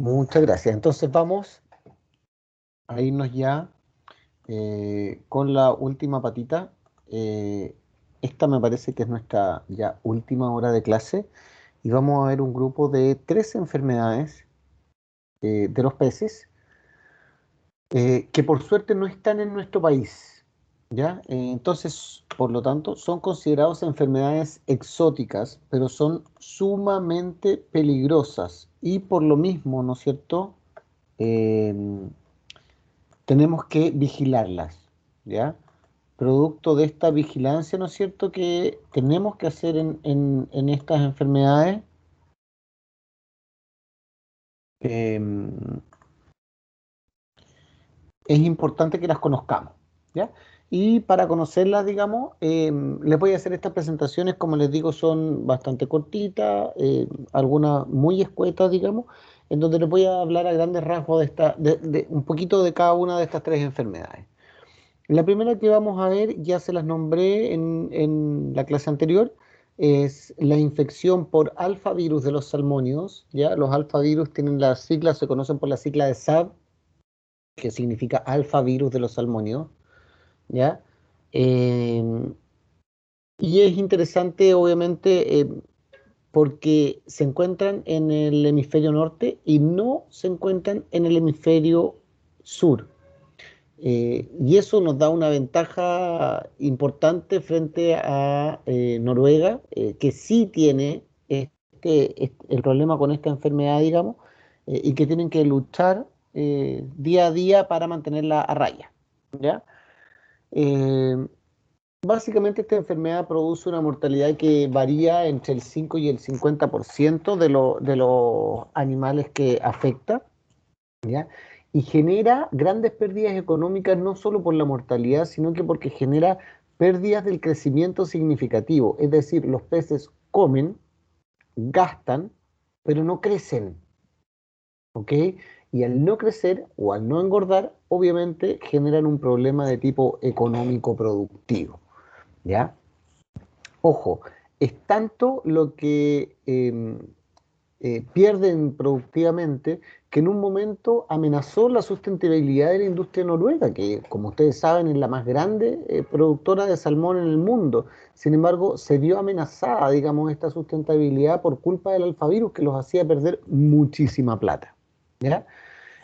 Muchas gracias. Entonces vamos a irnos ya con la última patita. Esta me parece que es nuestra ya última hora de clase y vamos a ver un grupo de tres enfermedades de los peces que por suerte no están en nuestro país. ¿Ya? Entonces, por lo tanto, son considerados enfermedades exóticas, pero son sumamente peligrosas y por lo mismo, ¿no es cierto? Eh, tenemos que vigilarlas, ¿ya? Producto de esta vigilancia, ¿no es cierto?, que tenemos que hacer en estas enfermedades, eh, es importante que las conozcamos, ¿ya? Y para conocerlas, digamos, les voy a hacer estas presentaciones, como les digo, son bastante cortitas, algunas muy escuetas, digamos, en donde les voy a hablar a grandes rasgos de un poquito de cada una de estas tres enfermedades. La primera que vamos a ver, ya se las nombré en la clase anterior, es la infección por alfavirus de los salmónidos, ¿ya? Los alfavirus tienen las siglas, se conocen por la sigla de SAB, que significa alfavirus de los salmónidos, ¿ya? Eh, y es interesante, obviamente, porque se encuentran en el hemisferio norte y no se encuentran en el hemisferio sur. Y eso nos da una ventaja importante frente a Noruega, que sí tiene el problema con esta enfermedad, digamos, y que tienen que luchar día a día para mantenerla a raya, ¿ya? Eh, Básicamente esta enfermedad produce una mortalidad que varía entre el 5 y el 50% de los animales que afecta, ¿ya? Y genera grandes pérdidas económicas no solo por la mortalidad, sino que porque genera pérdidas del crecimiento significativo. Es decir, los peces comen, gastan, pero no crecen, ¿ok? Y al no crecer o al no engordar, obviamente generan un problema de tipo económico productivo, ¿ya? Ojo, es tanto lo que pierden productivamente, que en un momento amenazó la sustentabilidad de la industria noruega, que como ustedes saben es la más grande productora de salmón en el mundo. Sin embargo, se vio amenazada, digamos, esta sustentabilidad por culpa del alfavirus que los hacía perder muchísima plata. ¿Ya?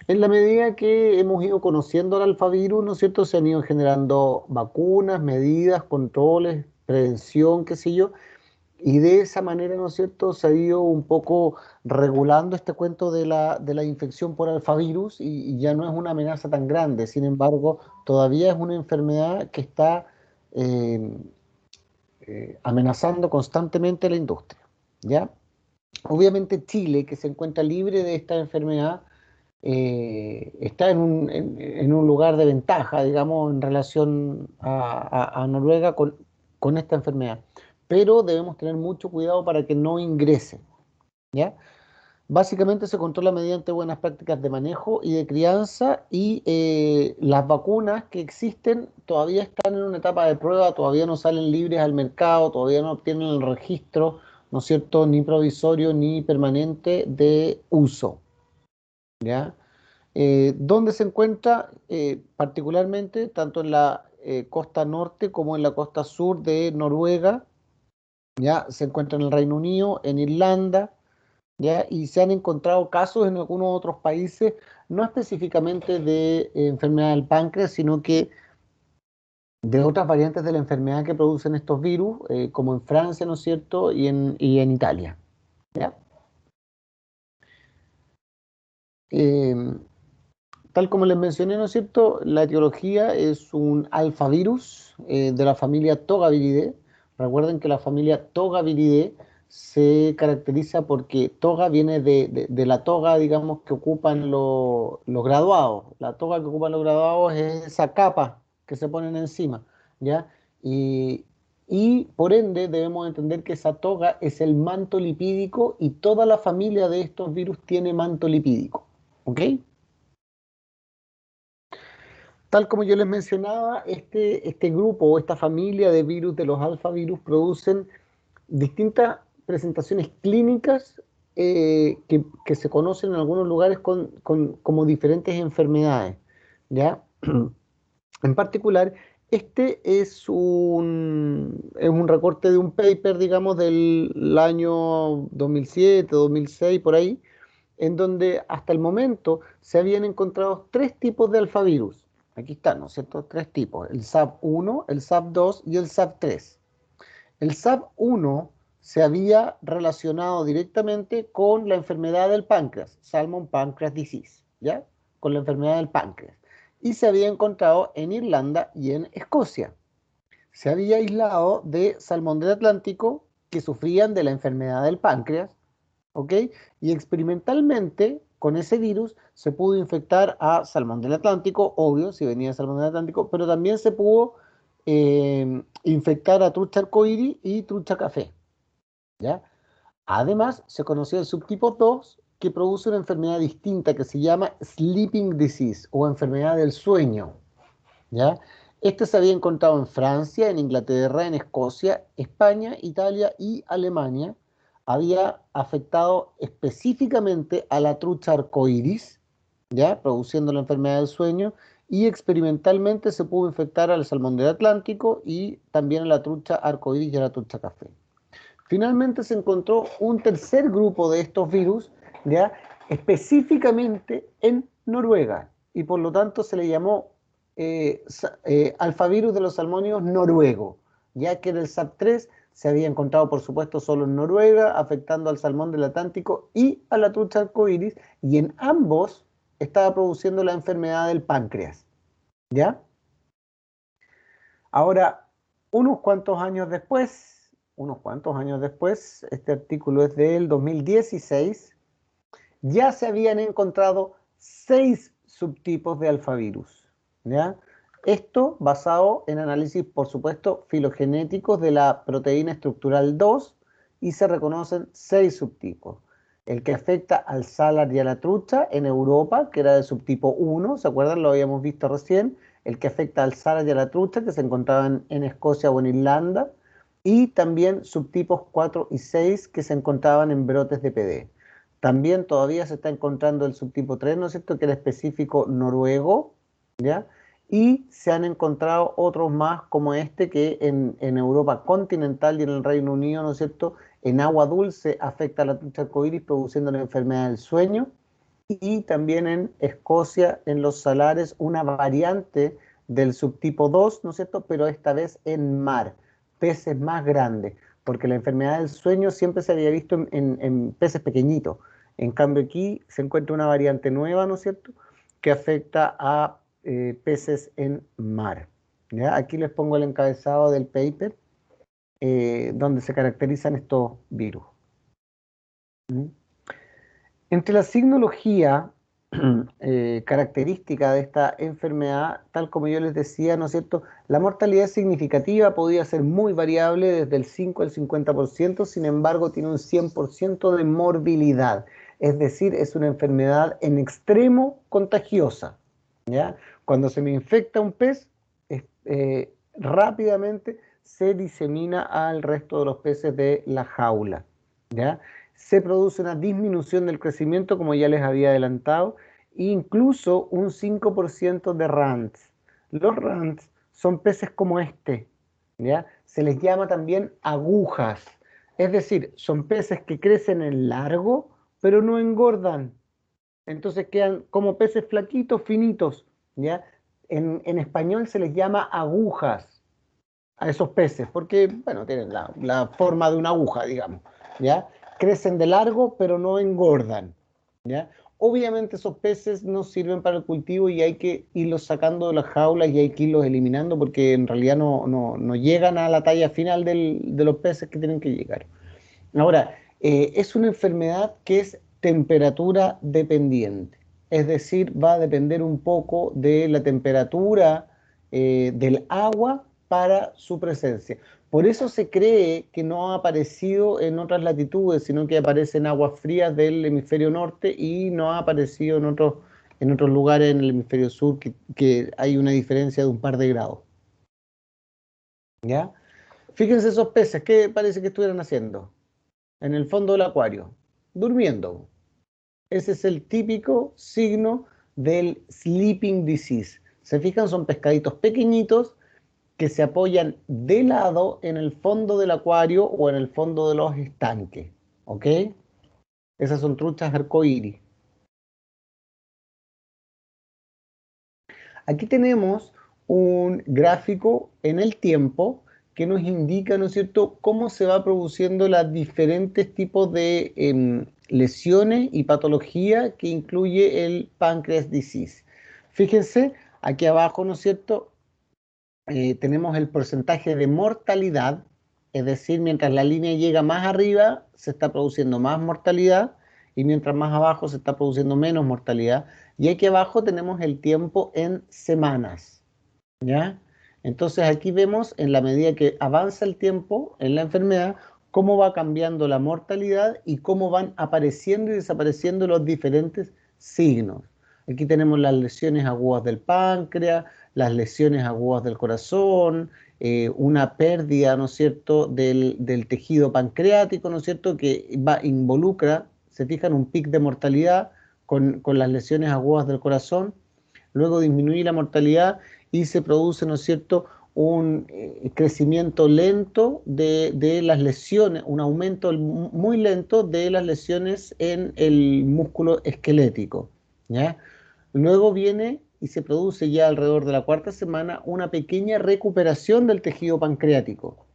En la medida que hemos ido conociendo el alfavirus, ¿no es cierto? Se han ido generando vacunas, medidas, controles, prevención, qué sé yo, y de esa manera, ¿no es cierto?, se ha ido un poco regulando este cuento de la infección por alfavirus y ya no es una amenaza tan grande. Sin embargo, todavía es una enfermedad que está eh, amenazando constantemente a la industria, ¿ya? Obviamente Chile, que se encuentra libre de esta enfermedad, está en un lugar de ventaja, digamos, en relación a Noruega con esta enfermedad. Pero debemos tener mucho cuidado para que no ingrese, ¿ya? Básicamente se controla mediante buenas prácticas de manejo y de crianza y las vacunas que existen todavía están en una etapa de prueba, todavía no salen libres al mercado, todavía no obtienen el registro, ¿no es cierto?, ni provisorio ni permanente de uso, ¿ya? ¿Dónde se encuentra? Particularmente tanto en la costa norte como en la costa sur de Noruega, ¿ya? Se encuentra en el Reino Unido, en Irlanda, ¿ya? Y se han encontrado casos en algunos otros países, no específicamente de enfermedad del páncreas, sino que de otras variantes de la enfermedad que producen estos virus, como en Francia, ¿no es cierto? Y en Italia, ¿ya? Eh, Tal como les mencioné, ¿no es cierto? La etiología es un alfavirus de la familia Togaviridae. Recuerden que la familia Togaviridae se caracteriza porque toga viene de la toga, digamos, que ocupan los graduados. La toga que ocupan los graduados es esa capa que se ponen encima, ¿ya? Y, y por ende debemos entender que esa toga es el manto lipídico y toda la familia de estos virus tiene manto lipídico, ¿ok? Tal como yo les mencionaba, este grupo o esta familia de virus de los alfavirus producen distintas presentaciones clínicas que se conocen en algunos lugares como diferentes enfermedades, ¿ya? En particular, este es un recorte de un paper, digamos, del año 2007, 2006, por ahí, en donde hasta el momento se habían encontrado tres tipos de alfavirus. Aquí están, ¿no es cierto? Tres tipos, el SAP1, el SAP2 y el SAP3. El SAP1 se había relacionado directamente con la enfermedad del páncreas, Salmon Pancreas Disease, ¿ya? Con la enfermedad del páncreas. Y se había encontrado en Irlanda y en Escocia. Se había aislado de salmón del Atlántico que sufrían de la enfermedad del páncreas, ¿ok? Y experimentalmente, con ese virus, se pudo infectar a salmón del Atlántico, obvio, si venía de salmón del Atlántico, pero también se pudo infectar a trucha arcoíris y trucha café, ¿ya? Además, se conoció el subtipo 2 que produce una enfermedad distinta que se llama sleeping disease o enfermedad del sueño, ¿ya? Este se había encontrado en Francia, en Inglaterra, en Escocia, España, Italia y Alemania. Había afectado específicamente a la trucha arcoíris, ¿ya? Produciendo la enfermedad del sueño, y experimentalmente se pudo infectar al salmón del Atlántico y también a la trucha arcoíris y a la trucha café. Finalmente se encontró un tercer grupo de estos virus, ¿ya? Específicamente en Noruega, y por lo tanto se le llamó alfavirus de los salmónidos noruego, ya que en el SAP3 se había encontrado, por supuesto, solo en Noruega, afectando al salmón del Atlántico y a la trucha arcoíris, y en ambos estaba produciendo la enfermedad del páncreas, ¿ya? Ahora, unos cuantos años después, este artículo es del 2016, ya se habían encontrado 6 subtipos de alfavirus, ¿ya? Esto basado en análisis, por supuesto, filogenéticos de la proteína estructural 2 y se reconocen 6 subtipos. El que afecta al salar y a la trucha en Europa, que era del subtipo 1, ¿se acuerdan? Lo habíamos visto recién. El que afecta al salar y a la trucha, que se encontraban en Escocia o en Irlanda. Y también subtipos 4 y 6, que se encontraban en brotes de PD. También todavía se está encontrando el subtipo 3, ¿no es cierto?, que era específico noruego, ¿ya? Y se han encontrado otros más como este que en Europa continental y en el Reino Unido, ¿no es cierto?, en agua dulce afecta a la trucha arcoíris produciendo la enfermedad del sueño, y también en Escocia, en los salares, una variante del subtipo 2, ¿no es cierto?, pero esta vez en mar, peces más grandes, porque la enfermedad del sueño siempre se había visto en peces pequeñitos. En cambio aquí se encuentra una variante nueva, ¿no es cierto?, que afecta a peces en mar. ¿Ya? Aquí les pongo el encabezado del paper donde se caracterizan estos virus. ¿Mm? Entre la signología característica de esta enfermedad, tal como yo les decía, ¿no es cierto? La mortalidad significativa podía ser muy variable desde el 5 al 50%, sin embargo tiene un 100% de morbilidad, es decir, es una enfermedad en extremo contagiosa, ¿ya? Cuando se me infecta un pez, rápidamente se disemina al resto de los peces de la jaula, ¿ya? Se produce una disminución del crecimiento, como ya les había adelantado, e incluso un 5% de RANS. Los RANS son peces como este, ¿ya? Se les llama también agujas, es decir, son peces que crecen en largo, pero no engordan. Entonces quedan como peces flaquitos, finitos, ¿ya? En español se les llama agujas a esos peces, porque, bueno, tienen la forma de una aguja, digamos, ¿ya? Crecen de largo, pero no engordan, ¿ya? Obviamente esos peces no sirven para el cultivo y hay que irlos sacando de las jaulas y hay que irlos eliminando porque en realidad no llegan a la talla final de los peces que tienen que llegar. Ahora, es una enfermedad que es temperatura dependiente, es decir, va a depender un poco de la temperatura del agua para su presencia. Por eso se cree que no ha aparecido en otras latitudes, sino que aparece en aguas frías del hemisferio norte y no ha aparecido en otros lugares en el hemisferio sur, que hay una diferencia de un par de grados. ¿Ya? Fíjense esos peces, ¿qué parece que estuvieran haciendo? En el fondo del acuario. durmiendo. Ese es el típico signo del sleeping disease. Se fijan, son pescaditos pequeñitos que se apoyan de lado en el fondo del acuario o en el fondo de los estanques. ¿Ok? Esas son truchas arcoíris. Aquí tenemos un gráfico en el tiempo que nos indica, ¿no es cierto?, cómo se va produciendo los diferentes tipos de lesiones y patología que incluye el Pancreas Disease. Fíjense, aquí abajo, ¿no es cierto?, tenemos el porcentaje de mortalidad, es decir, mientras la línea llega más arriba, se está produciendo más mortalidad y mientras más abajo se está produciendo menos mortalidad. Y aquí abajo tenemos el tiempo en semanas, ¿ya? Entonces aquí vemos en la medida que avanza el tiempo en la enfermedad, cómo va cambiando la mortalidad y cómo van apareciendo y desapareciendo los diferentes signos. Aquí tenemos las lesiones agudas del páncreas, las lesiones agudas del corazón, una pérdida, ¿no es cierto?, del tejido pancreático, ¿no es cierto?, que involucra, se fijan, un pic de mortalidad con las lesiones agudas del corazón, luego disminuye la mortalidad y se produce, ¿no es cierto?, un crecimiento lento de las lesiones, un aumento muy lento de las lesiones en el músculo esquelético, ¿ya? Luego viene y se produce ya alrededor de la cuarta semana una pequeña recuperación del tejido pancreático.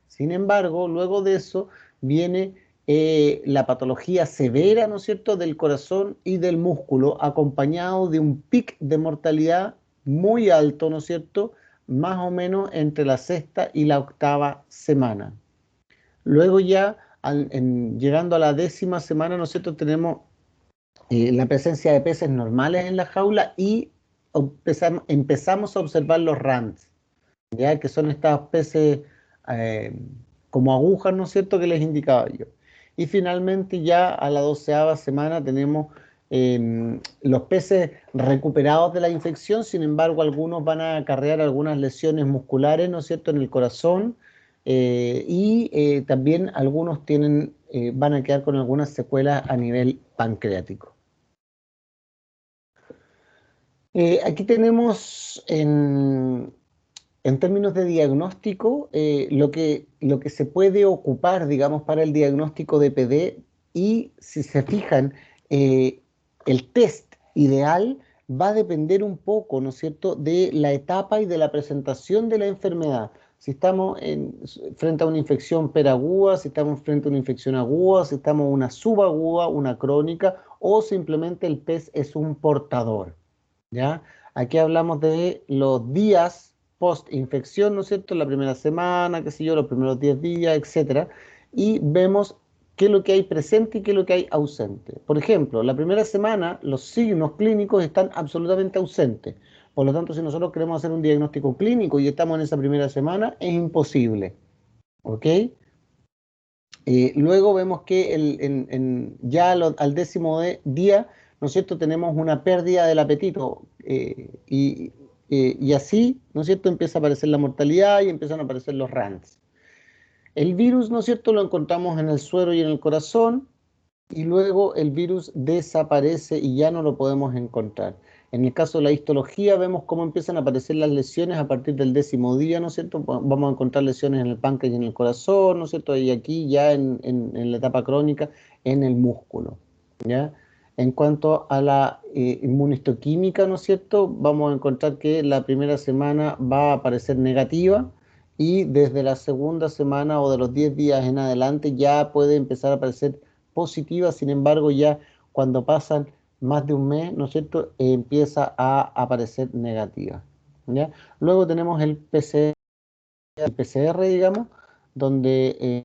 Sin embargo, luego de eso viene la patología severa, ¿no es cierto?, del corazón y del músculo, acompañado de un pic de mortalidad muy alto, ¿no es cierto?, más o menos entre la sexta y la octava semana. Luego ya, llegando a la décima semana, ¿no es cierto?, tenemos la presencia de peces normales en la jaula y empezamos a observar los RANs, ¿ya? Que son estos peces eh, como agujas, ¿no es cierto?, que les indicaba yo. Y finalmente ya a la 12ª semana tenemos los peces recuperados de la infección. Sin embargo, algunos van a acarrear algunas lesiones musculares, ¿no es cierto?, en el corazón, y también algunos van a quedar con algunas secuelas a nivel pancreático. Aquí tenemos en términos de diagnóstico, lo que se puede ocupar, digamos, para el diagnóstico de PD, y si se fijan, eh, el test ideal va a depender un poco, ¿no es cierto?, de la etapa y de la presentación de la enfermedad. Si estamos frente a una infección peraguda, si estamos frente a una infección aguda, si estamos en una subaguda, una crónica, o simplemente el pez es un portador. ¿Ya? Aquí hablamos de los días post-infección, ¿no es cierto? La primera semana, qué sé yo, los primeros 10 días, etcétera. Y vemos qué es lo que hay presente y qué es lo que hay ausente. Por ejemplo, la primera semana los signos clínicos están absolutamente ausentes. Por lo tanto, si nosotros queremos hacer un diagnóstico clínico y estamos en esa primera semana, es imposible. ¿Ok? Luego vemos que ya al 10.º día, ¿no es cierto?, tenemos una pérdida del apetito, y así, ¿no es cierto?, empieza a aparecer la mortalidad y empiezan a aparecer los RANs. El virus, ¿no es cierto?, lo encontramos en el suero y en el corazón, y luego el virus desaparece y ya no lo podemos encontrar. En el caso de la histología vemos cómo empiezan a aparecer las lesiones a partir del 10.º día, ¿no es cierto? Vamos a encontrar lesiones en el páncreas y en el corazón, ¿no es cierto? Y aquí ya en la etapa crónica, en el músculo, ¿ya? En cuanto a la inmunistoquímica, ¿no es cierto? Vamos a encontrar que la primera semana va a aparecer negativa, y desde la segunda semana o de los 10 días en adelante ya puede empezar a aparecer positiva. Sin embargo, ya cuando pasan más de un mes, ¿no es cierto?, empieza a aparecer negativa, ¿ya? Luego tenemos el PCR, digamos, donde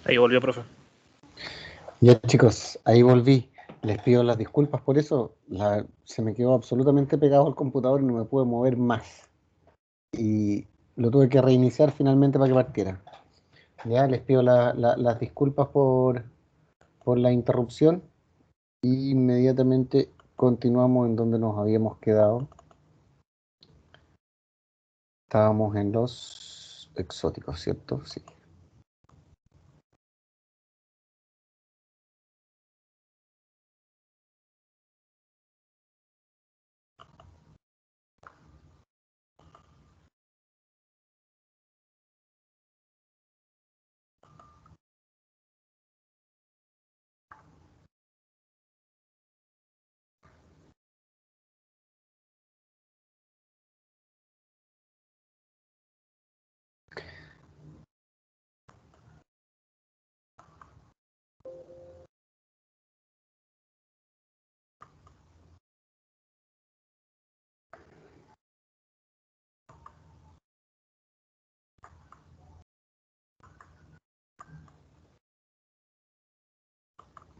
Ahí volvió, profe. Ya chicos, ahí volví. Les pido las disculpas por eso. Se me quedó absolutamente pegado al computador y no me pude mover más. Y lo tuve que reiniciar finalmente para que partiera. Ya les pido las disculpas por la interrupción. Y inmediatamente continuamos en donde nos habíamos quedado. Estábamos en los exóticos, ¿cierto? Sí.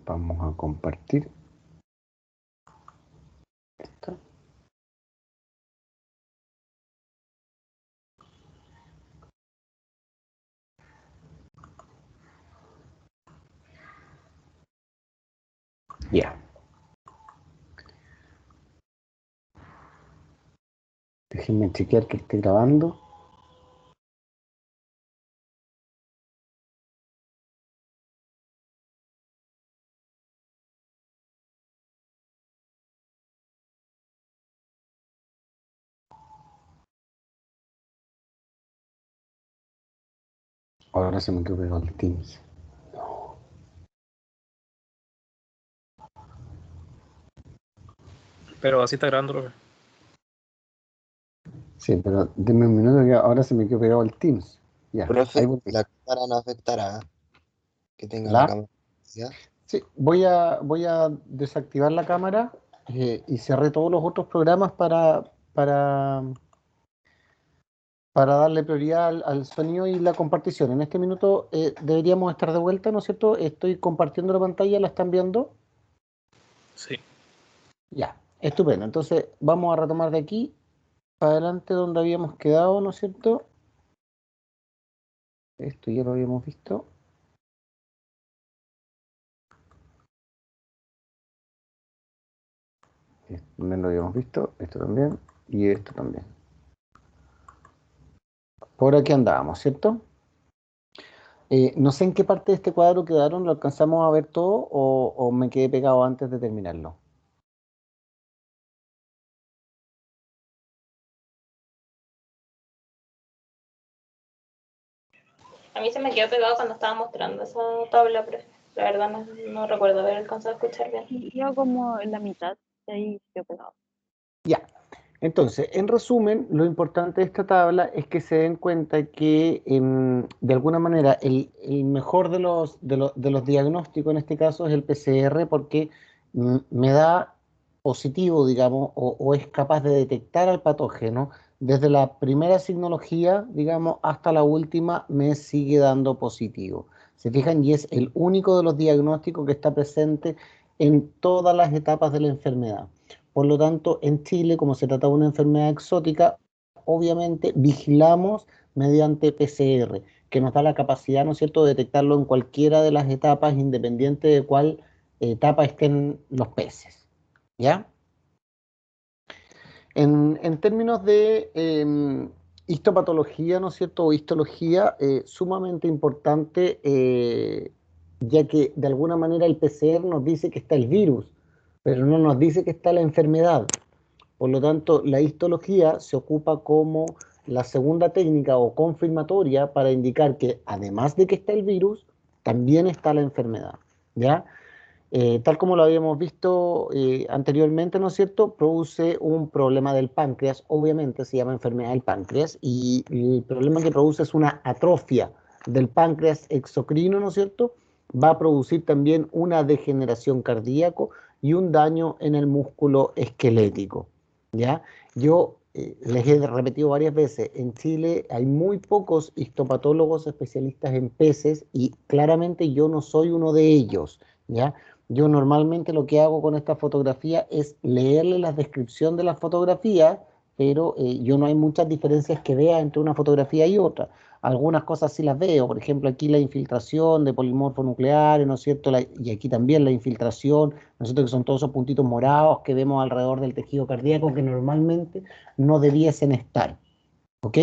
Vamos a compartir esto. Ya. Déjenme chequear que esté grabando. Ahora se me quedó pegado el Teams. Pero así está grabando, profe. Sí, pero denme un minuto que ahora se me quedó pegado el Teams. Ya, ahí Profe, volví. la cámara no afectará que tenga la ¿La? cámara. ¿Ya? Sí, voy a desactivar la cámara y cerré todos los otros programas para darle prioridad al sonido y la compartición. En este minuto deberíamos estar de vuelta, ¿no es cierto? Estoy compartiendo la pantalla, ¿la están viendo? Sí. Ya, estupendo. Entonces vamos a retomar de aquí para adelante donde habíamos quedado, ¿no es cierto? Esto ya lo habíamos visto. Esto también lo habíamos visto, esto también y esto también. Por aquí andábamos, ¿cierto? No sé en qué parte de este cuadro quedaron, ¿lo alcanzamos a ver todo o me quedé pegado antes de terminarlo? A mí se me quedó pegado cuando estaba mostrando esa tabla, pero la verdad no recuerdo haber alcanzado a escuchar bien. Yo como en la mitad, de ahí quedó pegado. Ya, entonces, en resumen, lo importante de esta tabla es que se den cuenta que de alguna manera el mejor de los diagnósticos en este caso es el PCR porque me da positivo, digamos, o es capaz de detectar al patógeno. Desde la primera signología, digamos, hasta la última me sigue dando positivo. ¿Se fijan? Y es el único de los diagnósticos que está presente en todas las etapas de la enfermedad. Por lo tanto, en Chile, como se trata de una enfermedad exótica, obviamente vigilamos mediante PCR, que nos da la capacidad, ¿no es cierto?, de detectarlo en cualquiera de las etapas, independiente de cuál etapa estén los peces. ¿Ya? En términos de histopatología, ¿no es cierto?, o histología, sumamente importante, ya que de alguna manera el PCR nos dice que está el virus, pero no nos dice que está la enfermedad. Por lo tanto, la histología se ocupa como la segunda técnica o confirmatoria para indicar que además de que está el virus, también está la enfermedad. ¿Ya? Tal como lo habíamos visto anteriormente, ¿no es cierto? Produce un problema del páncreas, obviamente se llama enfermedad del páncreas, y el problema que produce es una atrofia del páncreas exocrino, ¿no es cierto? Va a producir también una degeneración cardíaca y un daño en el músculo esquelético, ¿ya? Yo les he repetido varias veces, en Chile hay muy pocos histopatólogos especialistas en peces y claramente yo no soy uno de ellos, ¿ya? Yo normalmente lo que hago con esta fotografía es leerle la descripción de la fotografía, pero yo no hay muchas diferencias que vea entre una fotografía y otra. Algunas cosas sí las veo, por ejemplo, aquí la infiltración de polimorfos nucleares, ¿no es cierto? Y aquí también la infiltración, ¿no es cierto? Que son todos esos puntitos morados que vemos alrededor del tejido cardíaco que normalmente no debiesen estar, ¿ok?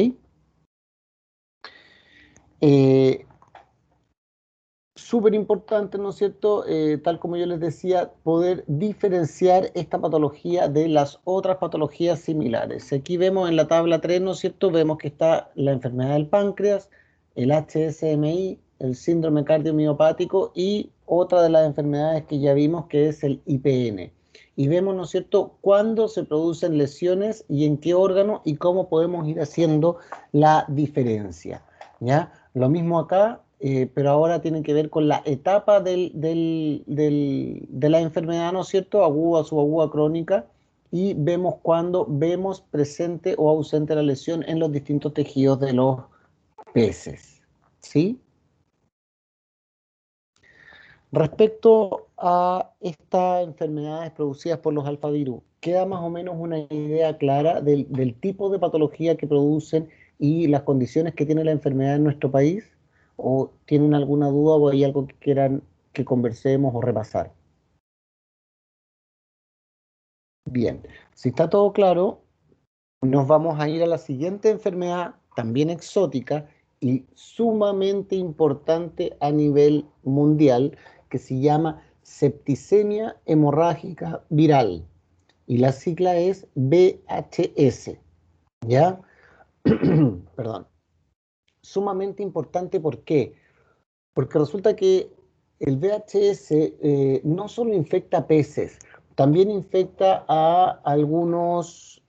Eh, Súper importante, ¿no es cierto? Tal como yo les decía, poder diferenciar esta patología de las otras patologías similares. Aquí vemos en la tabla 3, ¿no es cierto? Vemos que está la enfermedad del páncreas, el HSMI, el síndrome cardiomiopático y otra de las enfermedades que ya vimos que es el IPN. Y vemos, ¿no es cierto?, cuándo se producen lesiones y en qué órgano y cómo podemos ir haciendo la diferencia, ¿ya? Lo mismo acá, pero ahora tiene que ver con la etapa de la enfermedad, ¿no es cierto?, aguda, subaguda, crónica, y vemos cuando vemos presente o ausente la lesión en los distintos tejidos de los peces, ¿sí? Respecto a estas enfermedades producidas por los alfavirus, queda más o menos una idea clara del tipo de patología que producen y las condiciones que tiene la enfermedad en nuestro país, o tienen alguna duda o hay algo que quieran que conversemos o repasar. Bien, si está todo claro, nos vamos a ir a la siguiente enfermedad, también exótica y sumamente importante a nivel mundial, que se llama septicemia hemorrágica viral. Y la sigla es VHS, ¿ya? Perdón. Sumamente importante, ¿por qué? Porque resulta que el VHS no solo infecta peces, también infecta a algunos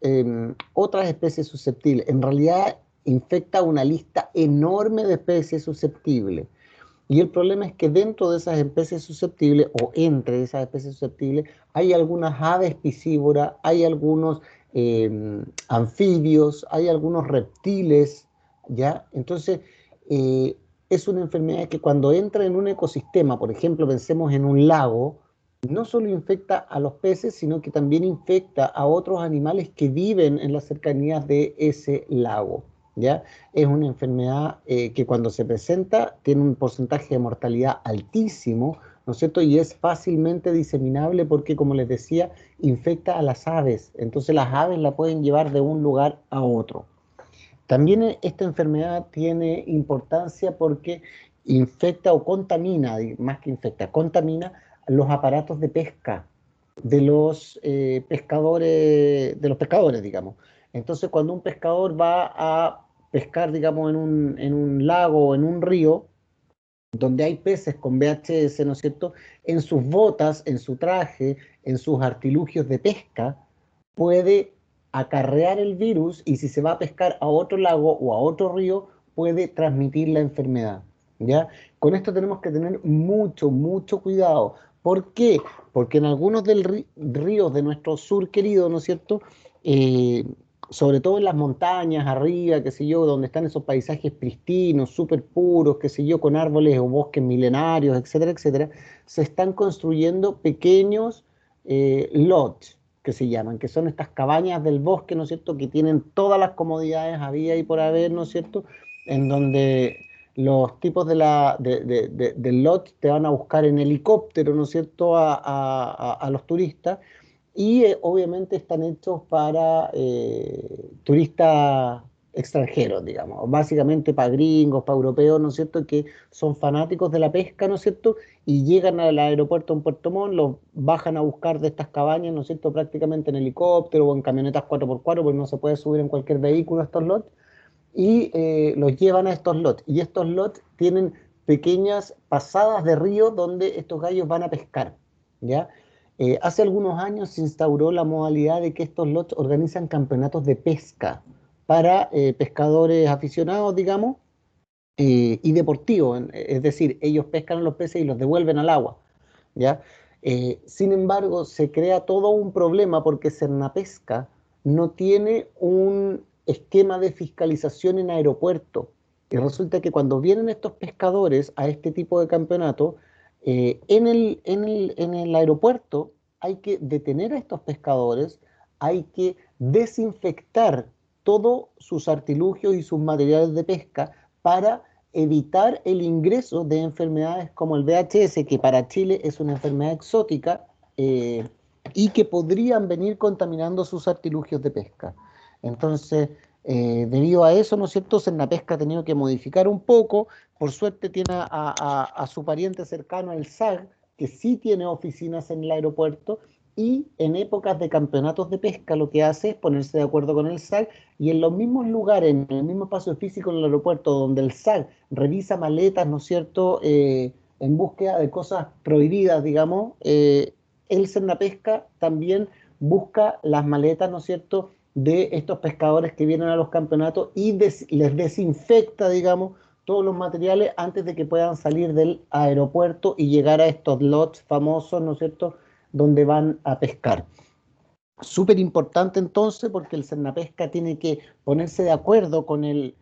otras especies susceptibles. En realidad infecta una lista enorme de especies susceptibles. Y el problema es que dentro de esas especies susceptibles o entre esas especies susceptibles hay algunas aves piscívoras, hay algunos anfibios, hay algunos reptiles, ¿ya? Entonces, eh, es una enfermedad que cuando entra en un ecosistema, por ejemplo, pensemos en un lago, no solo infecta a los peces, sino que también infecta a otros animales que viven en las cercanías de ese lago, ¿ya? Es una enfermedad que cuando se presenta tiene un porcentaje de mortalidad altísimo, ¿no es cierto? Y es fácilmente diseminable porque, como les decía, infecta a las aves. Entonces las aves la pueden llevar de un lugar a otro. También esta enfermedad tiene importancia porque infecta o contamina, más que infecta, contamina los aparatos de pesca de los pescadores, digamos. Entonces, cuando un pescador va a pescar, digamos, en un lago o en un río, donde hay peces con VHS, ¿no es cierto? En sus botas, en su traje, en sus artilugios de pesca, puede acarrear el virus y si se va a pescar a otro lago o a otro río, puede transmitir la enfermedad, ¿ya? Con esto tenemos que tener mucho, mucho cuidado. ¿Por qué? Porque en algunos ríos de nuestro sur querido, ¿no es cierto? Eh, Sobre todo en las montañas arriba, qué sé yo, donde están esos paisajes pristinos, súper puros, qué sé yo, con árboles o bosques milenarios, etcétera, etcétera, se están construyendo pequeños lodges, que se llaman, que son estas cabañas del bosque, ¿no es cierto?, que tienen todas las comodidades había y por haber, ¿no es cierto?, en donde los tipos del lodge te van a buscar en helicóptero, ¿no es cierto?, a los turistas y obviamente están hechos para turistas extranjeros, digamos, básicamente para gringos, para europeos, ¿no es cierto?, que son fanáticos de la pesca, ¿no es cierto?, y llegan al aeropuerto en Puerto Montt, los bajan a buscar de estas cabañas, ¿no es cierto?, prácticamente en helicóptero o en camionetas 4x4, porque no se puede subir en cualquier vehículo a estos lots, y los llevan a estos lots. Y estos lots tienen pequeñas pasadas de río donde estos gallos van a pescar, ¿ya? Hace algunos años se instauró la modalidad de que estos lots organizan campeonatos de pesca para pescadores aficionados, digamos, y deportivos, es decir, ellos pescan a los peces y los devuelven al agua, ¿ya? Sin embargo, se crea todo un problema porque Cernapesca no tiene un esquema de fiscalización en aeropuerto. Y resulta que cuando vienen estos pescadores a este tipo de campeonato, en el aeropuerto hay que detener a estos pescadores, hay que desinfectar todos sus artilugios y sus materiales de pesca para evitar el ingreso de enfermedades como el VHS, que para Chile es una enfermedad exótica, y que podrían venir contaminando sus artilugios de pesca. Entonces, debido a eso, ¿no es cierto?, Cernapesca ha tenido que modificar un poco. Por suerte tiene a su pariente cercano, el SAG, que sí tiene oficinas en el aeropuerto, y en épocas de campeonatos de pesca lo que hace es ponerse de acuerdo con el SAG, y en los mismos lugares, en el mismo espacio físico en el aeropuerto, donde el SAG revisa maletas, ¿no es cierto?, en búsqueda de cosas prohibidas, digamos, el Cernapesca también busca las maletas, ¿no es cierto?, de estos pescadores que vienen a los campeonatos y les desinfecta, digamos, todos los materiales antes de que puedan salir del aeropuerto y llegar a estos lots famosos, ¿no es cierto?, donde van a pescar. Súper importante entonces, porque el Cernapesca tiene que ponerse de acuerdo con el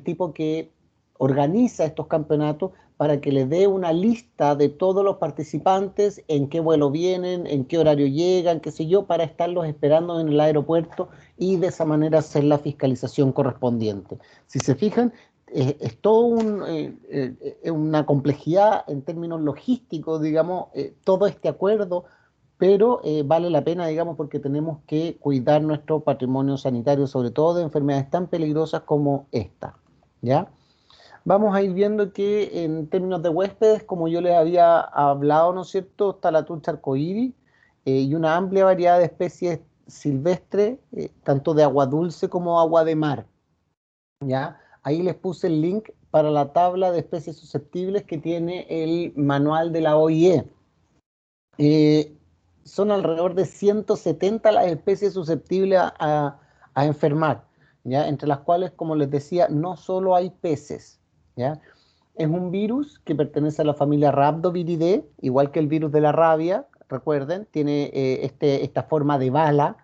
tipo que organiza estos campeonatos para que le dé una lista de todos los participantes, en qué vuelo vienen, en qué horario llegan, qué sé yo, para estarlos esperando en el aeropuerto y de esa manera hacer la fiscalización correspondiente. Si se fijan, es todo una complejidad en términos logísticos, digamos, todo este acuerdo, pero vale la pena, digamos, porque tenemos que cuidar nuestro patrimonio sanitario, sobre todo de enfermedades tan peligrosas como esta, ¿ya? Vamos a ir viendo que en términos de huéspedes, como yo les había hablado, ¿no es cierto?, está la trucha arcoíris y una amplia variedad de especies silvestres, tanto de agua dulce como agua de mar, ¿ya? Ahí les puse el link para la tabla de especies susceptibles que tiene el manual de la OIE. Eh, Son alrededor de 170 las especies susceptibles a enfermar, ¿ya? Entre las cuales, como les decía, no solo hay peces, ¿ya? Es un virus que pertenece a la familia Rhabdoviridae, igual que el virus de la rabia, recuerden, tiene esta forma de bala,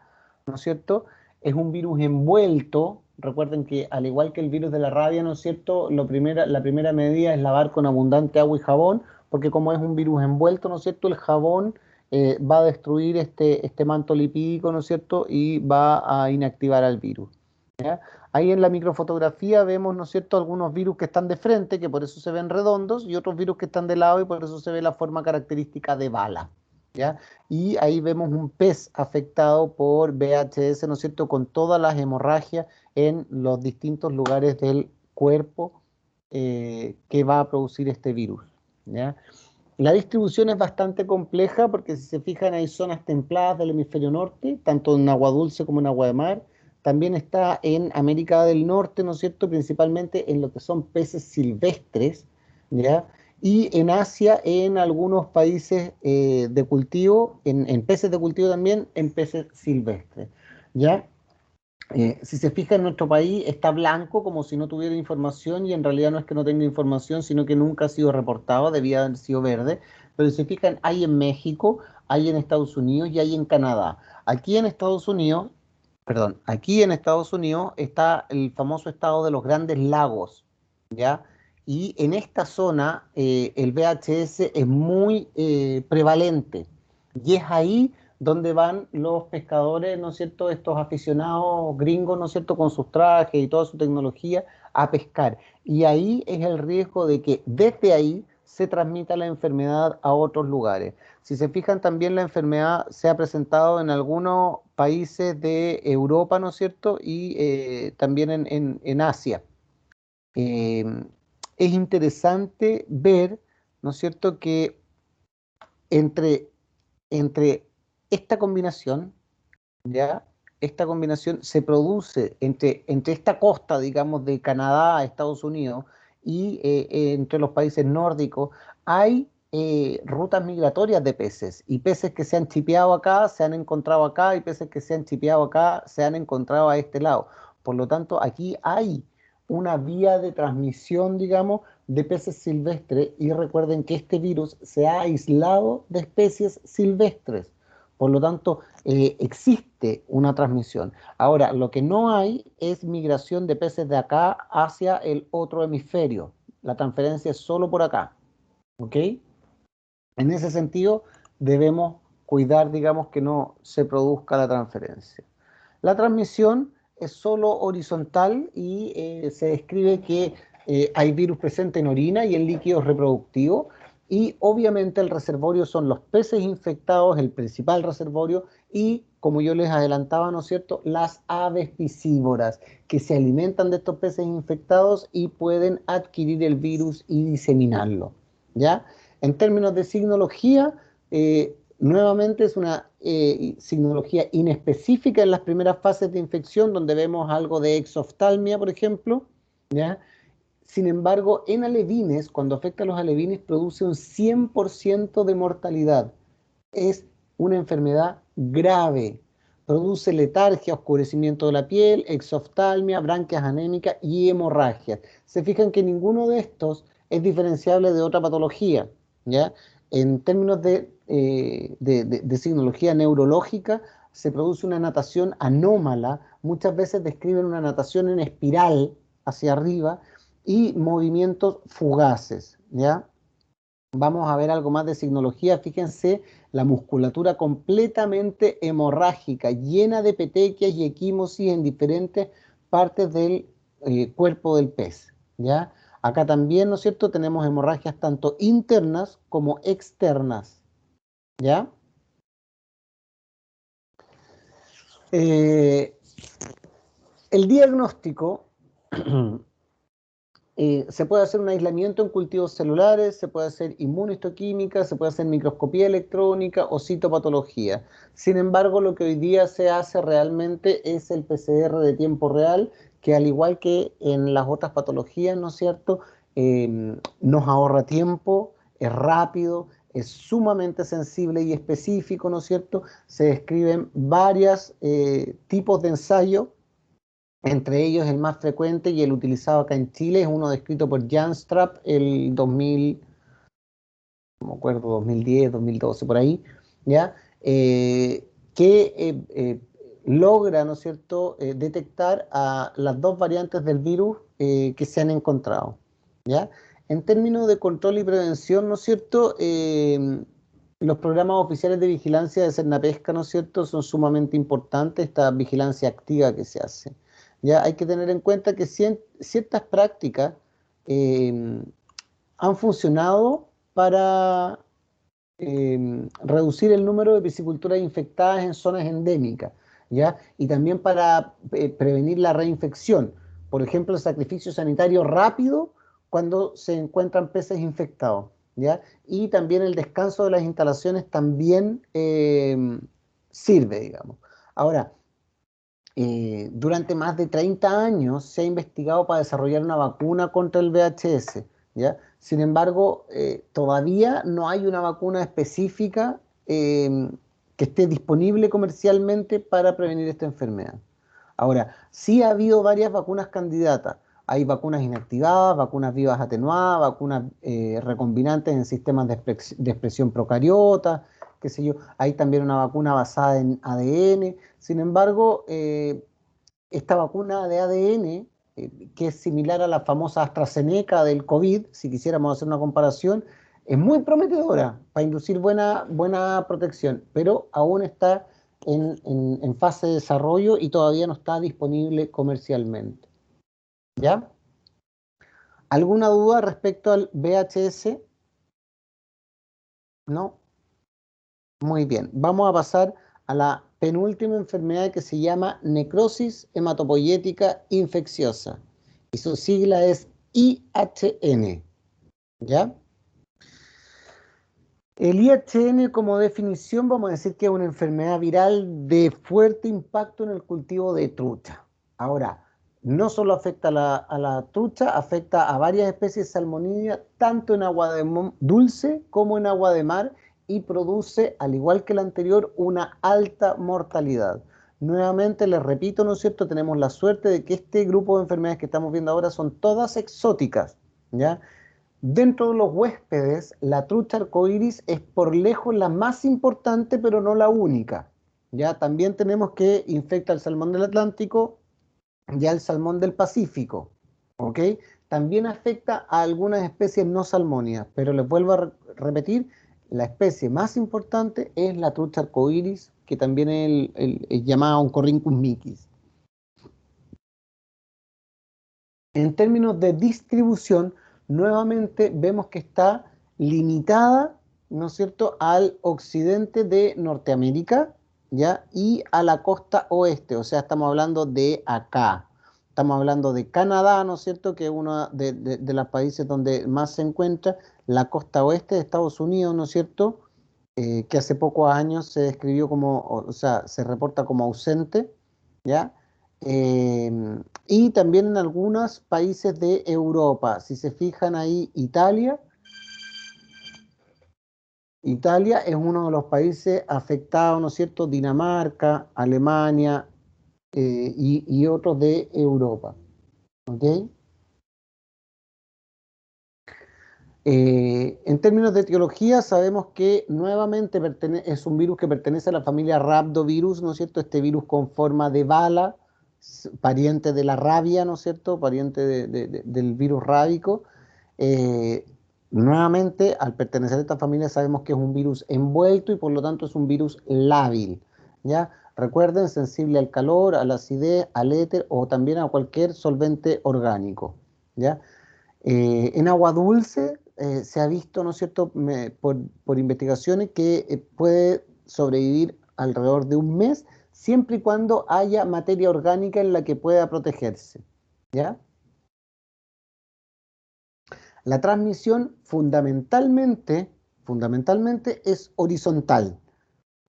¿no es cierto? Es un virus envuelto, recuerden que al igual que el virus de la rabia, ¿no es cierto?, la primera medida es lavar con abundante agua y jabón, porque como es un virus envuelto, ¿no es cierto?, el jabón va a destruir este manto lipídico, ¿no es cierto?, y va a inactivar al virus, ¿ya? Ahí en la microfotografía vemos, ¿no es cierto?, algunos virus que están de frente, que por eso se ven redondos, y otros virus que están de lado y por eso se ve la forma característica de bala, ¿ya? Y ahí vemos un pez afectado por VHS, ¿no es cierto?, con todas las hemorragias en los distintos lugares del cuerpo que va a producir este virus, ¿ya? La distribución es bastante compleja porque si se fijan hay zonas templadas del hemisferio norte, tanto en agua dulce como en agua de mar. También está en América del Norte, ¿no es cierto?, principalmente en lo que son peces silvestres, ¿ya? Y en Asia, en algunos países de cultivo, en peces de cultivo también, en peces silvestres, ¿ya? Si se fija en nuestro país está blanco como si no tuviera información y en realidad no es que no tenga información, sino que nunca ha sido reportado, debía haber sido verde. Pero si se fijan, hay en México, hay en Estados Unidos y hay en Canadá. Aquí en Estados Unidos, perdón, aquí en Estados Unidos está el famoso estado de los Grandes Lagos, ¿ya? Y en esta zona el VHS es muy prevalente y es ahí donde van los pescadores, ¿no es cierto?, estos aficionados gringos, ¿no es cierto?, con sus trajes y toda su tecnología a pescar. Y ahí es el riesgo de que desde ahí se transmita la enfermedad a otros lugares. Si se fijan, también la enfermedad se ha presentado en algunos países de Europa, ¿no es cierto?, y también en Asia. Eh, es interesante ver, ¿no es cierto?, que entre, entre esta combinación, ¿ya? Esta combinación se produce entre esta costa, digamos, de Canadá a Estados Unidos y entre los países nórdicos, hay rutas migratorias de peces y peces que se han chipeado acá, se han encontrado acá y peces que se han chipeado acá, se han encontrado a este lado. Por lo tanto, aquí hay una vía de transmisión, digamos, de peces silvestres y recuerden que este virus se ha aislado de especies silvestres. Por lo tanto, existe una transmisión. Ahora, lo que no hay es migración de peces de acá hacia el otro hemisferio. La transferencia es solo por acá. ¿Ok? En ese sentido, debemos cuidar, digamos, que no se produzca la transferencia. La transmisión es solo horizontal y se describe que hay virus presente en orina y en líquidos reproductivos, y obviamente el reservorio son los peces infectados, el principal reservorio, y como yo les adelantaba, ¿no es cierto?, las aves piscívoras que se alimentan de estos peces infectados y pueden adquirir el virus y diseminarlo, ¿ya? En términos de signología, nuevamente es una signología inespecífica en las primeras fases de infección, donde vemos algo de exoftalmia, por ejemplo, ¿ya? Sin embargo, en alevines, cuando afecta a los alevines, produce un 100% de mortalidad. Es una enfermedad grave. Produce letargia, oscurecimiento de la piel, exoftalmia, branquias anémicas y hemorragias. Se fijan que ninguno de estos es diferenciable de otra patología, ¿ya? En términos de signología neurológica, se produce una natación anómala. Muchas veces describen una natación en espiral hacia arriba y movimientos fugaces, ¿ya? Vamos a ver algo más de signología. Fíjense, la musculatura completamente hemorrágica, llena de petequias y equimosis en diferentes partes del cuerpo del pez, ¿ya? Acá también, ¿no es cierto?, tenemos hemorragias tanto internas como externas, ¿ya? Eh, el diagnóstico se puede hacer un aislamiento en cultivos celulares, se puede hacer inmunohistoquímica, se puede hacer microscopía electrónica o citopatología. Sin embargo, lo que hoy día se hace realmente es el PCR de tiempo real, que al igual que en las otras patologías, ¿no es cierto?, nos ahorra tiempo, es rápido, es sumamente sensible y específico, ¿no es cierto? Se describen varios tipos de ensayo. Entre ellos, el más frecuente y el utilizado acá en Chile es uno descrito por Jan Strapp el 2000, no me acuerdo, 2010, 2012, por ahí, ¿ya? Que logra, ¿no es cierto?, detectar a las dos variantes del virus que se han encontrado, ¿ya? En términos de control y prevención, ¿no es cierto?, los programas oficiales de vigilancia de Cernapesca, ¿no es cierto?, son sumamente importantes, esta vigilancia activa que se hace. Ya hay que tener en cuenta que ciertas prácticas han funcionado para reducir el número de pisciculturas infectadas en zonas endémicas, ¿ya? Y también para prevenir la reinfección. Por ejemplo, el sacrificio sanitario rápido cuando se encuentran peces infectados, ¿ya? Y también el descanso de las instalaciones también sirve, digamos. Ahora, durante más de 30 años se ha investigado para desarrollar una vacuna contra el VHS, ¿ya? Sin embargo, todavía no hay una vacuna específica que esté disponible comercialmente para prevenir esta enfermedad. Ahora, sí ha habido varias vacunas candidatas. Hay vacunas inactivadas, vacunas vivas atenuadas, vacunas recombinantes en sistemas de expresión procariota, qué sé yo. Hay también una vacuna basada en ADN. Sin embargo, esta vacuna de ADN, que es similar a la famosa AstraZeneca del COVID, si quisiéramos hacer una comparación, es muy prometedora para inducir buena protección, pero aún está en fase de desarrollo y todavía no está disponible comercialmente. ¿Ya? ¿Alguna duda respecto al VHS? ¿No? Muy bien. Vamos a pasar a la penúltima enfermedad, que se llama necrosis hematopoyética infecciosa. Y su sigla es IHN. ¿Ya? El IHN, como definición, vamos a decir que es una enfermedad viral de fuerte impacto en el cultivo de trucha. Ahora, no solo afecta a la trucha, afecta a varias especies de salmonida, tanto en agua dulce como en agua de mar, y produce, al igual que la anterior, una alta mortalidad. Nuevamente, les repito, ¿no es cierto?, tenemos la suerte de que este grupo de enfermedades que estamos viendo ahora son todas exóticas, ¿ya? Dentro de los huéspedes, la trucha arcoíris es por lejos la más importante, pero no la única. Ya también tenemos que infecta al salmón del Atlántico y al salmón del Pacífico. ¿Ok? También afecta a algunas especies no salmónidas, pero les vuelvo a repetir, la especie más importante es la trucha arcoíris, que también es el llamado Oncorhynchus micis. En términos de distribución, nuevamente vemos que está limitada, ¿no es cierto?, al occidente de Norteamérica, ¿ya? Y a la costa oeste, o sea, estamos hablando de acá. Estamos hablando de Canadá, ¿no es cierto?, que es uno de los países donde más se encuentra, la costa oeste de Estados Unidos, ¿no es cierto?, que hace pocos años se describió como, o sea, se reporta como ausente, ¿ya? Eh, y también en algunos países de Europa. Si se fijan ahí, Italia es uno de los países afectados, ¿no es cierto? Dinamarca, Alemania y otros de Europa. ¿Ok? En términos de etiología, sabemos que nuevamente es un virus que pertenece a la familia Rhabdovirus, ¿no es cierto? Este virus con forma de bala, pariente de la rabia, ¿no es cierto? Pariente del virus rábico. Eh, Nuevamente, al pertenecer a esta familia, sabemos que es un virus envuelto y por lo tanto es un virus lábil, ¿ya? Recuerden, sensible al calor, a la acidez, al éter o también a cualquier solvente orgánico, ¿ya? En agua dulce se ha visto, ¿no es cierto?, por investigaciones que puede sobrevivir alrededor de un mes, siempre y cuando haya materia orgánica en la que pueda protegerse, ¿ya? La transmisión fundamentalmente es horizontal,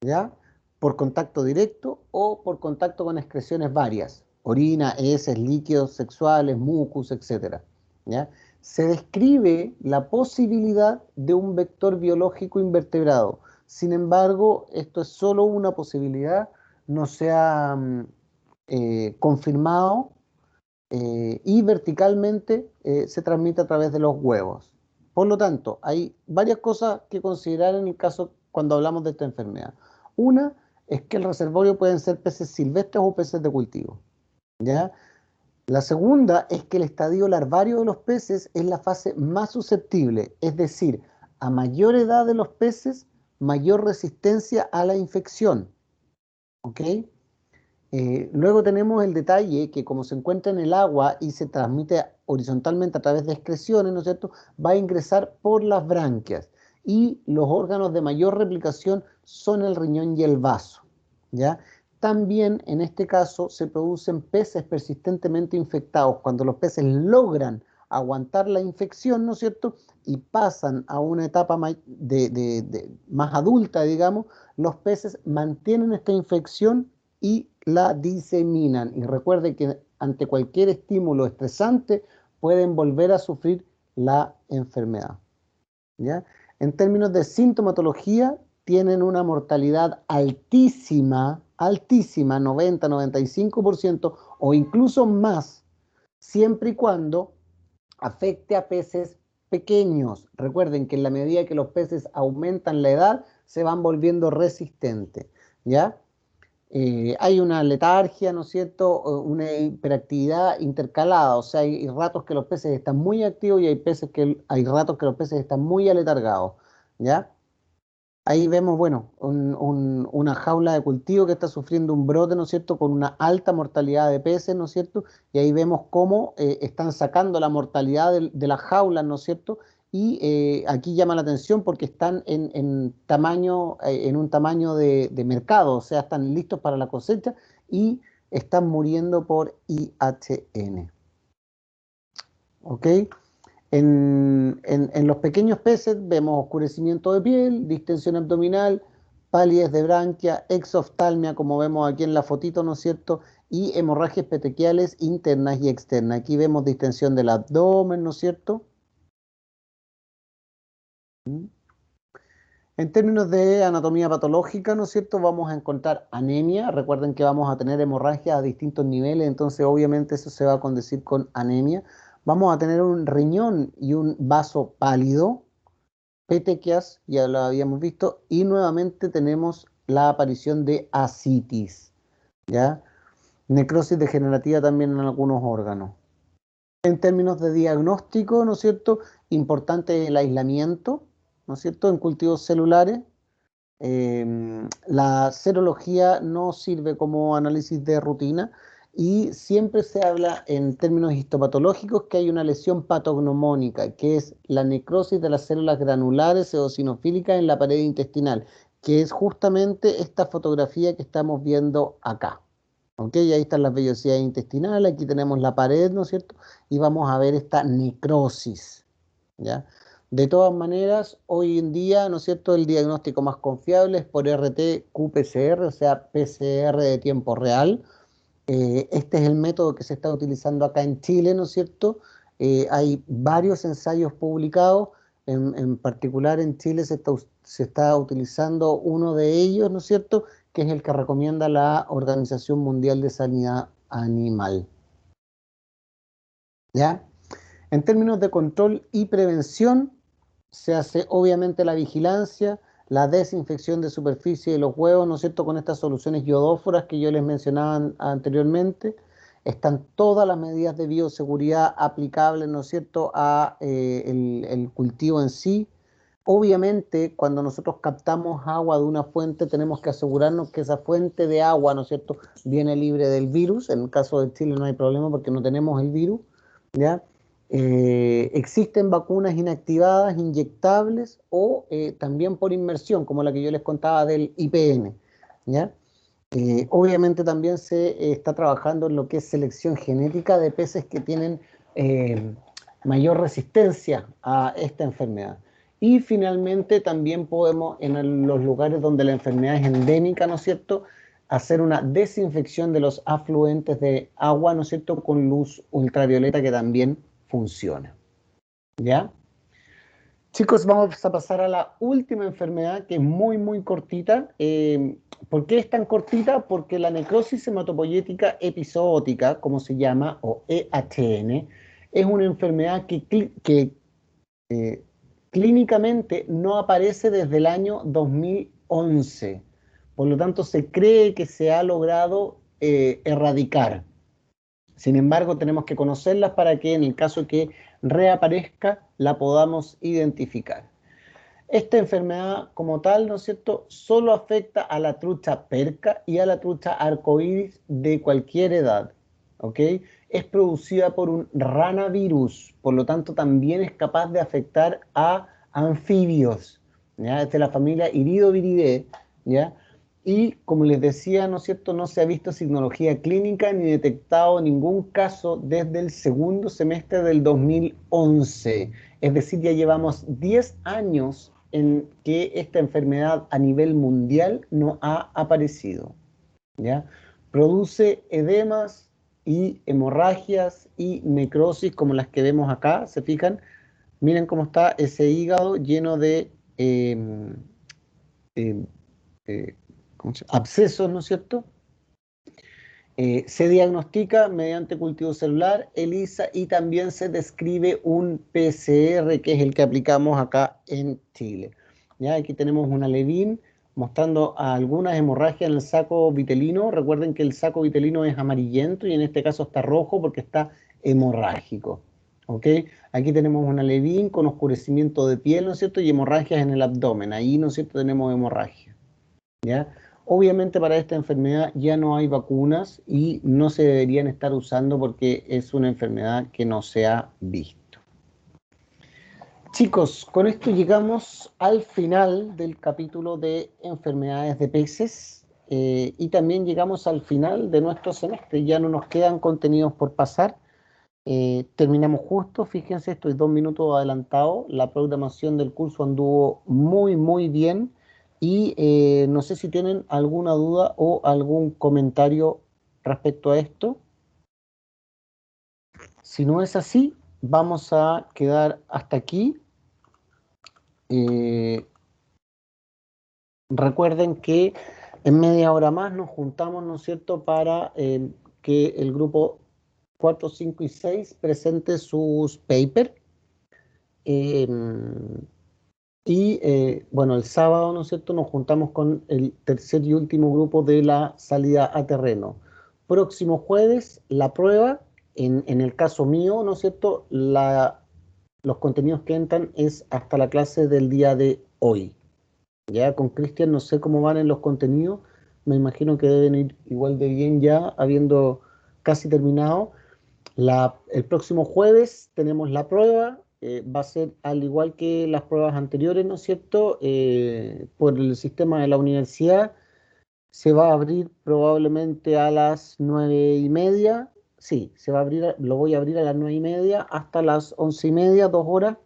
¿ya? Por contacto directo o por contacto con excreciones varias, orina, heces, líquidos sexuales, mucus, etcétera, ¿ya? Se describe la posibilidad de un vector biológico invertebrado. Sin embargo, esto es solo una posibilidad, no se ha confirmado y verticalmente se transmite a través de los huevos. Por lo tanto, hay varias cosas que considerar en el caso cuando hablamos de esta enfermedad. Una es que el reservorio pueden ser peces silvestres o peces de cultivo, ¿ya? La segunda es que el estadio larvario de los peces es la fase más susceptible, es decir, a mayor edad de los peces, mayor resistencia a la infección, ¿ok? Luego tenemos el detalle que como se encuentra en el agua y se transmite horizontalmente a través de excreciones, ¿no es cierto?, va a ingresar por las branquias y los órganos de mayor replicación son el riñón y el vaso, ¿ya? También en este caso se producen peces persistentemente infectados. Cuando los peces logran aguantar la infección, ¿no es cierto?, y pasan a una etapa más adulta, digamos, los peces mantienen esta infección y la diseminan. Y recuerde que ante cualquier estímulo estresante pueden volver a sufrir la enfermedad, ¿ya? En términos de sintomatología, tienen una mortalidad altísima, altísima, 90-95% o incluso más, siempre y cuando afecte a peces pequeños. Recuerden que en la medida que los peces aumentan la edad, se van volviendo resistentes, ¿ya? Hay una letargia, ¿no es cierto? Una hiperactividad intercalada, o sea, hay ratos que los peces están muy activos y hay ratos que los peces están muy aletargados, ¿ya? Ahí vemos, bueno, una jaula de cultivo que está sufriendo un brote, ¿no es cierto?, con una alta mortalidad de peces, ¿no es cierto? Y ahí vemos cómo están sacando la mortalidad de las jaulas, ¿no es cierto? Y aquí llama la atención porque están en un tamaño de mercado, o sea, están listos para la cosecha y están muriendo por IHN. ¿Ok? En los pequeños peces vemos oscurecimiento de piel, distensión abdominal, palidez de branquia, exoftalmia, como vemos aquí en la fotito, ¿no es cierto? Y hemorragias petequiales internas y externas. Aquí vemos distensión del abdomen, ¿no es cierto? En términos de anatomía patológica, ¿no es cierto? Vamos a encontrar anemia. Recuerden que vamos a tener hemorragia a distintos niveles, entonces obviamente eso se va a condecir con anemia. vamos a tener un riñón y un vaso pálido, petequias, ya lo habíamos visto, y nuevamente tenemos la aparición de ascitis, ¿ya? Necrosis degenerativa también en algunos órganos. En términos de diagnóstico, ¿no es cierto? Importante el aislamiento, ¿no es cierto? En cultivos celulares. La serología no sirve como análisis de rutina y siempre se habla en términos histopatológicos que hay una lesión patognomónica, que es la necrosis de las células granulares eosinofílicas en la pared intestinal, que es justamente esta fotografía que estamos viendo acá. ¿Ok? Y ahí están las vellosidades intestinales, aquí tenemos la pared, ¿no es cierto? Y vamos a ver esta necrosis, ¿ya? De todas maneras, hoy en día, ¿no es cierto?, el diagnóstico más confiable es por RT-qPCR, o sea, PCR de tiempo real. Este es el método que se está utilizando acá en Chile, ¿no es cierto? Hay varios ensayos publicados, en particular en Chile se está utilizando uno de ellos, ¿no es cierto?, que es el que recomienda la Organización Mundial de Sanidad Animal. ¿Ya? En términos de control y prevención, se hace obviamente la vigilancia, la desinfección de superficie de los huevos, ¿no es cierto?, con estas soluciones iodóforas que yo les mencionaba anteriormente. Están todas las medidas de bioseguridad aplicables, ¿no es cierto?, a el cultivo en sí. Obviamente, cuando nosotros captamos agua de una fuente, tenemos que asegurarnos que esa fuente de agua, ¿no es cierto?, viene libre del virus. En el caso de Chile no hay problema porque no tenemos el virus, ¿ya? Existen vacunas inactivadas, inyectables o también por inmersión, como la que yo les contaba del IPN, ¿ya? Obviamente también se está trabajando en lo que es selección genética de peces que tienen mayor resistencia a esta enfermedad. Y finalmente también podemos, en los lugares donde la enfermedad es endémica, ¿no es cierto?, hacer una desinfección de los afluentes de agua, ¿no es cierto?, con luz ultravioleta que también funciona. ¿Ya? Chicos, vamos a pasar a la última enfermedad que es muy, muy cortita. ¿Por qué es tan cortita? Porque la necrosis hematopoyética episótica, como se llama, o EHN, es una enfermedad que clínicamente no aparece desde el año 2011. Por lo tanto, se cree que se ha logrado erradicar. Sin embargo, tenemos que conocerlas para que en el caso que reaparezca la podamos identificar. Esta enfermedad como tal, ¿no es cierto?, solo afecta a la trucha perca y a la trucha arcoíris de cualquier edad, ¿ok? Es producida por un ranavirus, por lo tanto también es capaz de afectar a anfibios, ¿ya? Es de la familia Iridoviridae, ¿ya? Y como les decía, ¿no es cierto?, no se ha visto signología clínica ni detectado ningún caso desde el segundo semestre del 2011. Es decir, ya llevamos 10 años en que esta enfermedad a nivel mundial no ha aparecido, ¿ya? Produce edemas y hemorragias y necrosis como las que vemos acá, ¿se fijan? Miren cómo está ese hígado lleno de eh, eh, abscesos, ¿no es cierto? Se diagnostica mediante cultivo celular, ELISA, y también se describe un PCR, que es el que aplicamos acá en Chile. ¿Ya? Aquí tenemos una Levin mostrando algunas hemorragias en el saco vitelino. Recuerden que el saco vitelino es amarillento y en este caso está rojo porque está hemorrágico. ¿Ok? Aquí tenemos una Levin con oscurecimiento de piel, ¿no es cierto? Y hemorragias en el abdomen. Ahí, ¿no es cierto?, tenemos hemorragia. ¿Ya? Obviamente para esta enfermedad ya no hay vacunas y no se deberían estar usando porque es una enfermedad que no se ha visto. Chicos, con esto llegamos al final del capítulo de enfermedades de peces y también llegamos al final de nuestro semestre. Ya no nos quedan contenidos por pasar. Terminamos justo, fíjense, estoy 2 minutos adelantado. La programación del curso anduvo muy, muy bien. Y no sé si tienen alguna duda o algún comentario respecto a esto. Si no es así, vamos a quedar hasta aquí. Recuerden que en media hora más nos juntamos, ¿no es cierto?, para que el grupo 4, 5 y 6 presente sus papers. Bueno, el sábado, ¿no es cierto?, nos juntamos con el tercer y último grupo de la salida a terreno. Próximo jueves, la prueba. En el caso mío, ¿no es cierto?, los contenidos que entran es hasta la clase del día de hoy. Ya con Cristian no sé cómo van en los contenidos, me imagino que deben ir igual de bien ya, habiendo casi terminado. El próximo jueves tenemos la prueba, va a ser al igual que las pruebas anteriores, ¿no es cierto? Por el sistema de la universidad se va a abrir probablemente a las 9:30. Sí, se va a abrir, lo voy a abrir a las 9:30 hasta las 11:30, 2 horas.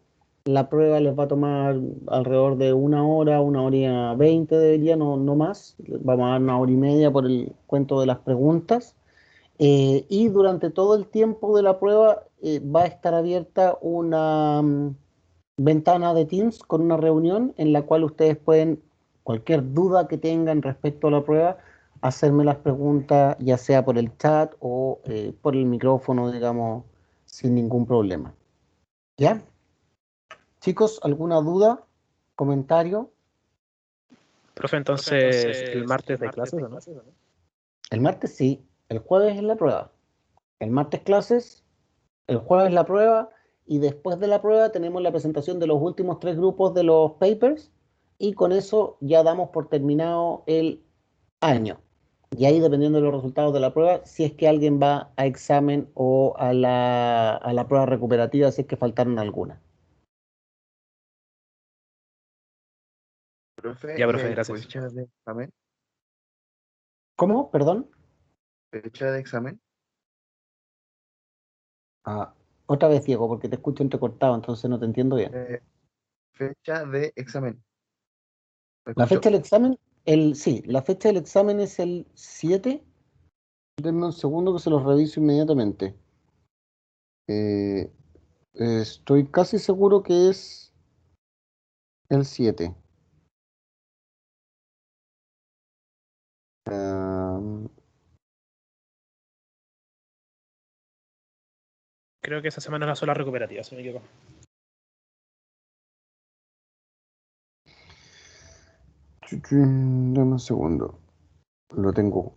La prueba les va a tomar alrededor de 1 hora, 1 hora y 20 debería, no más. Vamos a dar 1 hora y media por el cuento de las preguntas. Y durante todo el tiempo de la prueba va a estar abierta una ventana de Teams con una reunión en la cual ustedes pueden, cualquier duda que tengan respecto a la prueba, hacerme las preguntas, ya sea por el chat o por el micrófono, digamos, sin ningún problema. ¿Ya? Chicos, ¿alguna duda? ¿Comentario? Profe, entonces, el martes de clases, ¿o no? El martes sí, el jueves es la prueba. El martes clases, el jueves la prueba y después de la prueba tenemos la presentación de los últimos 3 grupos de los papers y con eso ya damos por terminado el año. Y ahí dependiendo de los resultados de la prueba, si es que alguien va a examen o a la prueba recuperativa, si es que faltaron algunas. Profe, Ya, ¿y profe, hay gracias. fecha de examen? ¿Cómo? Perdón. ¿Fecha de examen? Ah, otra vez, Diego, porque te escucho entrecortado, entonces no te entiendo bien. Fecha de examen. ¿Me La escuchó? fecha del examen, sí, la fecha del examen es el 7. Denme un segundo que se los reviso inmediatamente. Eh, Estoy casi seguro que es el 7. Creo que esa semana es la sola recuperativa, si no me equivoco. Dame un segundo. Lo tengo.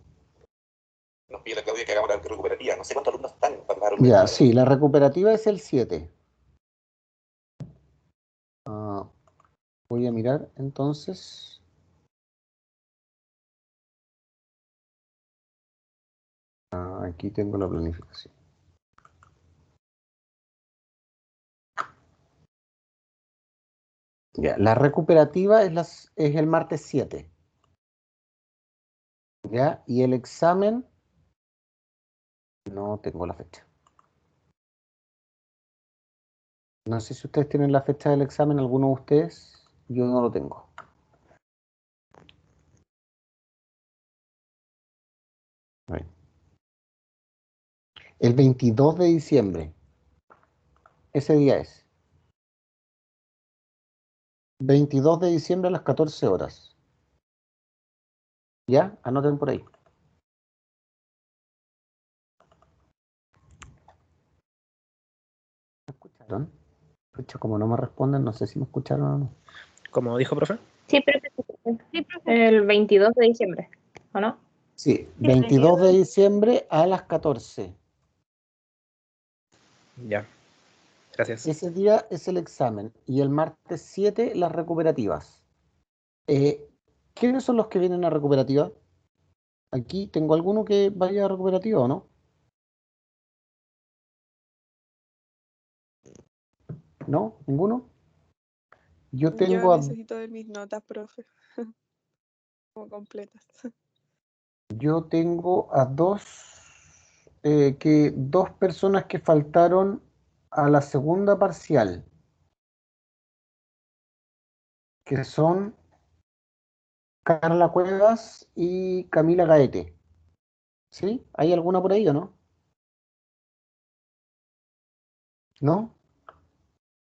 Nos pide la Claudia que hagamos la recuperativa. No sé cuántos alumnos están para la Ya, recuperativa. sí, la recuperativa es el 7. Voy a mirar entonces. Aquí tengo la planificación. Ya, la recuperativa es el martes 7. ¿Ya? Y el examen, no tengo la fecha. No sé si ustedes tienen la fecha del examen, alguno de ustedes. Yo no lo tengo. A ver. El 22 de diciembre. Ese día es. 22 de diciembre a las 14 horas. ¿Ya? Anoten por ahí. ¿Me escucharon? Pucha, como no me responden, no sé si me escucharon o no. Como dijo, profe. Sí, pero el 22 de diciembre, ¿o no? Sí, 22 de diciembre a las 14. Ya, gracias. Ese día es el examen y el martes 7 las recuperativas. ¿Quiénes son los que vienen a recuperativa? Aquí tengo alguno que vaya a recuperativa o no. ¿No? ¿Ninguno? Yo Yo tengo a, necesito ver mis notas, profe, como completas. yo tengo a dos personas que faltaron a la segunda parcial, que son Carla Cuevas y Camila Gaete. ¿Sí? ¿Hay alguna por ahí o no? ¿No?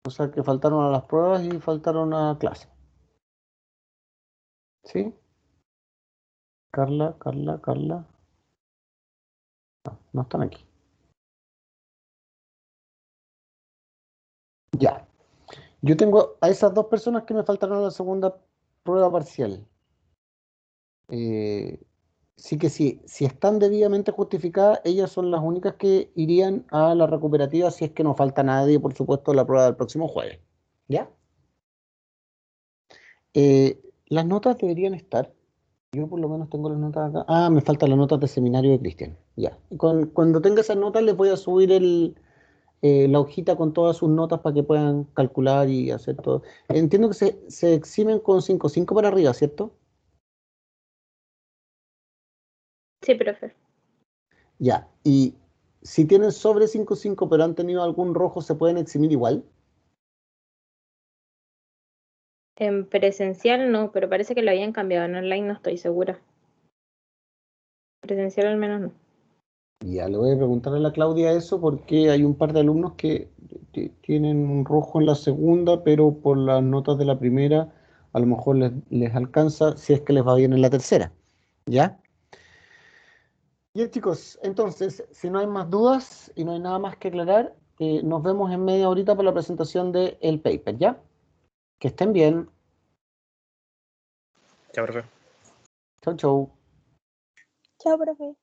O sea que faltaron a las pruebas y faltaron a clase. ¿Sí? Carla. No, no están aquí. Ya. Yo tengo a esas dos personas que me faltaron en la segunda prueba parcial. Sí que sí, si están debidamente justificadas, ellas son las únicas que irían a la recuperativa si es que no falta nadie, por supuesto, en la prueba del próximo jueves. ¿Ya? Las notas deberían estar. Yo por lo menos tengo las notas acá. Ah, me faltan las notas de seminario de Cristian. Ya. Cuando tenga esas notas les voy a subir la hojita con todas sus notas para que puedan calcular y hacer todo. Entiendo que se eximen con 5,5 para arriba, ¿cierto? Sí, profe. Ya. Y si tienen sobre 5,5 pero han tenido algún rojo, ¿se pueden eximir igual? En presencial no, pero parece que lo habían cambiado. En online no estoy segura. Presencial al menos no. Ya le voy a preguntar a la Claudia eso porque hay un par de alumnos que tienen un rojo en la segunda, pero por las notas de la primera a lo mejor les alcanza si es que les va bien en la tercera. ¿Ya? Bien, chicos, entonces, si no hay más dudas y no hay nada más que aclarar, nos vemos en media horita para la presentación del paper, ¿ya? Que estén bien. Chao, profe. Chau, chau. Chao, profe.